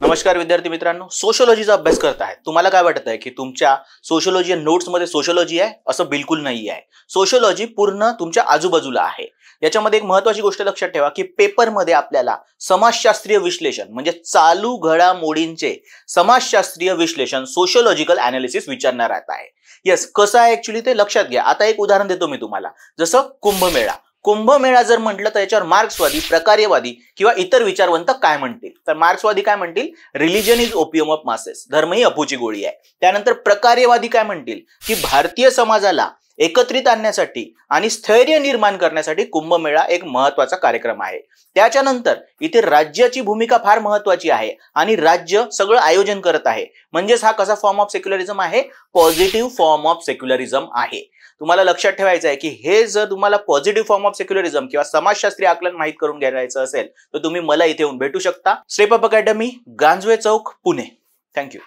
नमस्कार विद्यार्थी मित्रांनो, सोशियोलॉजीचा अभ्यास करताय. तुम्हाला काय वाटत आहे की तुमच्या सोशियोलॉजी नोट्स मध्ये सोशियोलॉजी आहे? असं बिलकुल नाही आहे. सोशियोलॉजी पूर्ण तुमच्या आजूबाजूला आहे. याच्यामध्ये एक महत्त्वाची गोष्ट लक्षात ठेवा की पेपरमध्ये आपल्याला समाजशास्त्रीय विश्लेषण म्हणजे चालू घडामोडींचे समाजशास्त्रीय विश्लेषण सोशियोलॉजिकल ॲनालिसिस विचारणार आहे. येस, कसं आहे ऍक्च्युली ते लक्षात घ्या. आता एक उदाहरण देतो मी तुम्हाला. जसं कुंभमेळा. कुंभमेळा जर म्हटलं तर याच्यावर मार्क्सवादी, प्रकार्यवादी किंवा इतर विचारवंत काय म्हणतील? तर मार्क्सवादी काय म्हणतील? Religion is opium of masses. धर्म ही अफूची गोळी आहे. त्यानंतर प्रकार्यवादी काय म्हणतील की भारतीय समाजाला एकत्रित आणण्यासाठी आणि स्थैर्य निर्माण करण्यासाठी कुंभमेळा एक महत्वाचा कार्यक्रम आहे. त्याच्यानंतर इथे राज्याची भूमिका फार महत्वाची आहे आणि राज्य सगळं आयोजन करत आहे. म्हणजेच हा कसा फॉर्म ऑफ सेक्युलरिझम आहे? पॉझिटिव्ह फॉर्म ऑफ सेक्युलरिझम आहे. तुम्हाला लक्षात ठेवायचं आहे की हे जर तुम्हाला पॉझिटिव्ह फॉर्म ऑफ सेक्युलरिझम किंवा समाजशास्त्रीय आकलन माहित करून घ्यायचं असेल तर तुम्ही मला इथे येऊन भेटू शकता. स्टेप अप अकॅडमी, गांजवे चौक, पुणे. थँक्यू.